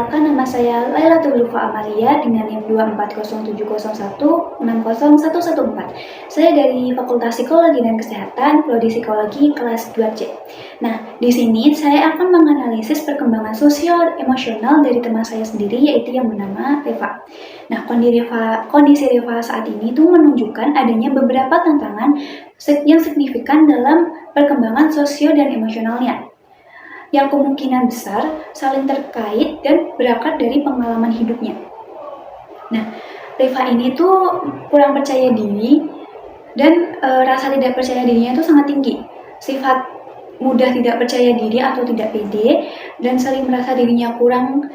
Perkenalkan, nama saya Lailatul Lufa Amalia dengan NIM 24070160114. Saya dari Fakultas Psikologi dan Kesehatan, Prodi Psikologi kelas 2C. Nah, di sini saya akan menganalisis perkembangan sosio-emosional dari teman saya sendiri, yaitu yang bernama Reva. Nah, kondisi Reva saat ini tuh menunjukkan adanya beberapa tantangan yang signifikan dalam perkembangan sosio dan emosionalnya, yang kemungkinan besar saling terkait dan berangkat dari pengalaman hidupnya. Nah, Reva ini tuh kurang percaya diri dan rasa tidak percaya dirinya itu sangat tinggi. Sifat mudah tidak percaya diri atau tidak pede dan sering merasa dirinya kurang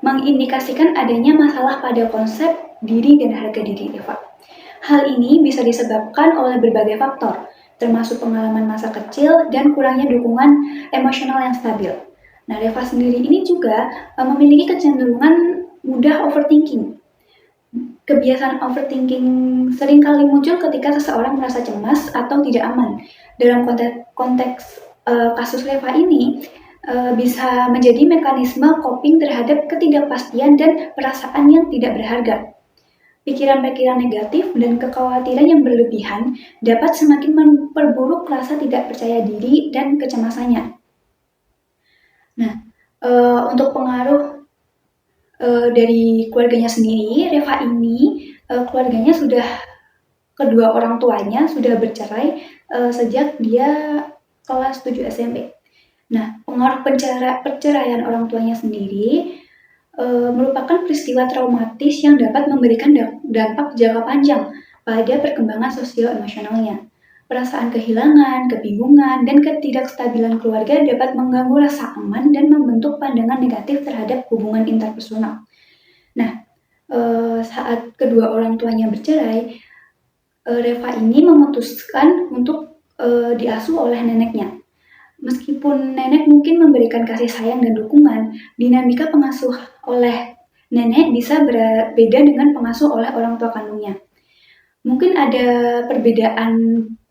mengindikasikan adanya masalah pada konsep diri dan harga diri Reva. Hal ini bisa disebabkan oleh berbagai faktor, termasuk pengalaman masa kecil dan kurangnya dukungan emosional yang stabil. Nah, Reva sendiri ini juga memiliki kecenderungan mudah overthinking. Kebiasaan overthinking seringkali muncul ketika seseorang merasa cemas atau tidak aman. Dalam konteks kasus Reva ini, bisa menjadi mekanisme coping terhadap ketidakpastian dan perasaan yang tidak berharga. Pikiran-pikiran negatif dan kekhawatiran yang berlebihan dapat semakin memperburuk rasa tidak percaya diri dan kecemasannya. Nah, untuk pengaruh dari keluarganya sendiri, Reva ini keluarganya kedua orang tuanya sudah bercerai sejak dia kelas 7 SMP. Nah, pengaruh perceraian orang tuanya sendiri merupakan peristiwa traumatis yang dapat memberikan dampak jangka panjang pada perkembangan sosio-emosionalnya. Perasaan kehilangan, kebingungan, dan ketidakstabilan keluarga dapat mengganggu rasa aman dan membentuk pandangan negatif terhadap hubungan interpersonal. Nah, saat kedua orang tuanya bercerai, Reva ini memutuskan untuk diasuh oleh neneknya. Meskipun nenek mungkin memberikan kasih sayang dan dukungan, dinamika pengasuh oleh nenek bisa berbeda dengan pengasuh oleh orang tua kandungnya. Mungkin ada perbedaan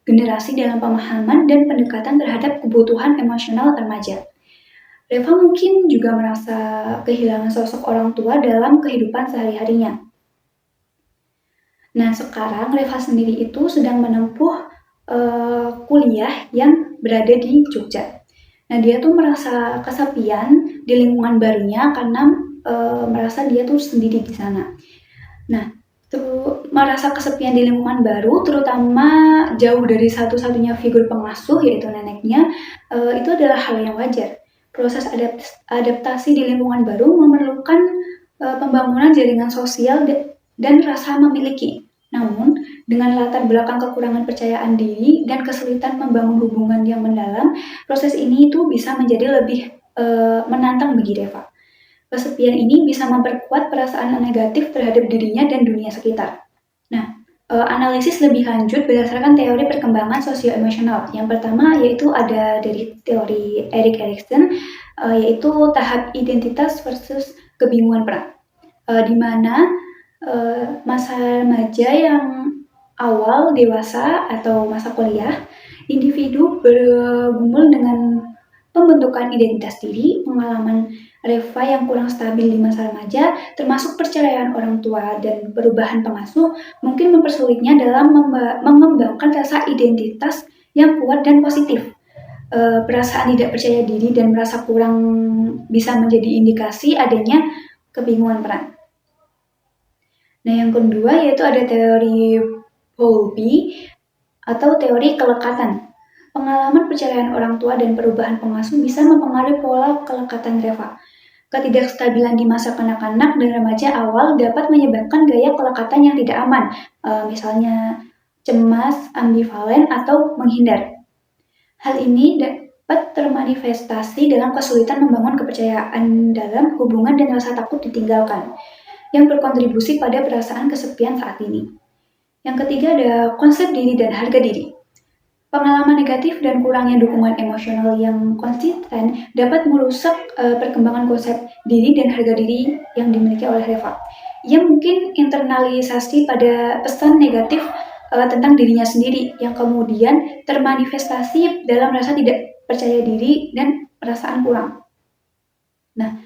generasi dalam pemahaman dan pendekatan terhadap kebutuhan emosional remaja. Reva mungkin juga merasa kehilangan sosok orang tua dalam kehidupan sehari-harinya. Nah, sekarang Reva sendiri itu sedang menempuh kuliah yang berada di Jogja. Nah, dia tuh merasa kesepian di lingkungan barunya karena merasa dia tuh sendiri di sana. Nah, merasa kesepian di lingkungan baru, terutama jauh dari satu-satunya figur pengasuh yaitu neneknya, itu adalah hal yang wajar. Proses adaptasi di lingkungan baru memerlukan pembangunan jaringan sosial dan rasa memiliki. Namun, dengan latar belakang kekurangan percayaan diri dan kesulitan membangun hubungan yang mendalam, proses ini itu bisa menjadi lebih menantang bagi Reva. Kesepian ini bisa memperkuat perasaan negatif terhadap dirinya dan dunia sekitar. Nah, analisis lebih lanjut berdasarkan teori perkembangan sosio-emosional. Yang pertama yaitu ada dari teori Erik Erikson, yaitu tahap identitas versus kebingungan peran. Di mana masa remaja yang awal dewasa atau masa kuliah, individu bergumul dengan pembentukan identitas diri, pengalaman Reva yang kurang stabil di masa remaja, termasuk perceraian orang tua dan perubahan pengasuh, mungkin mempersulitnya dalam mengembangkan rasa identitas yang kuat dan positif. Perasaan tidak percaya diri dan merasa kurang bisa menjadi indikasi adanya kebingungan peran. Nah, yang kedua yaitu ada teori Bowlby atau teori kelekatan. Pengalaman perceraian orang tua dan perubahan pengasuh bisa mempengaruhi pola kelekatan Reva. Ketidakstabilan di masa kanak-kanak dan remaja awal dapat menyebabkan gaya kelekatan yang tidak aman, misalnya cemas, ambivalen, atau menghindar. Hal ini dapat termanifestasi dalam kesulitan membangun kepercayaan dalam hubungan dan rasa takut ditinggalkan, yang berkontribusi pada perasaan kesepian saat ini. Yang ketiga ada konsep diri dan harga diri. Pengalaman negatif dan kurangnya dukungan emosional yang konsisten dapat merusak perkembangan konsep diri dan harga diri yang dimiliki oleh Reva. Ia mungkin internalisasi pada pesan negatif tentang dirinya sendiri yang kemudian termanifestasi dalam rasa tidak percaya diri dan perasaan kurang. Nah,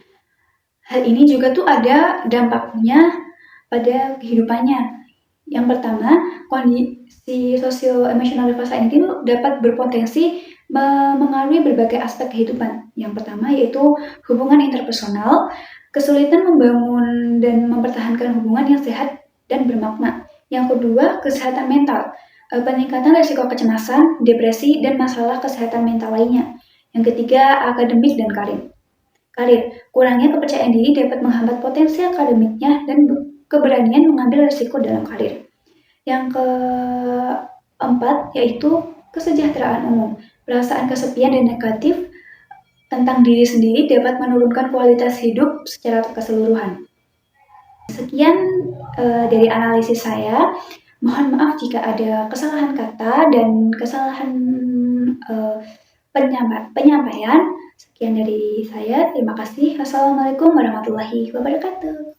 Hal ini juga tuh ada dampaknya pada kehidupannya. Yang pertama, kondisi sosio-emosional dewasa ini dapat berpotensi mengaruhi berbagai aspek kehidupan. Yang pertama yaitu hubungan interpersonal, kesulitan membangun dan mempertahankan hubungan yang sehat dan bermakna. Yang kedua, kesehatan mental, peningkatan risiko kecemasan, depresi, dan masalah kesehatan mental lainnya. Yang ketiga, akademik dan karir. Kurangnya kepercayaan diri dapat menghambat potensi akademiknya dan keberanian mengambil risiko dalam karir. Yang keempat yaitu kesejahteraan umum. Perasaan kesepian dan negatif tentang diri sendiri dapat menurunkan kualitas hidup secara keseluruhan. Sekian dari analisis saya. Mohon maaf jika ada kesalahan kata dan kesalahan penyampaian. Sekian dari saya. Terima kasih. Wassalamualaikum warahmatullahi wabarakatuh.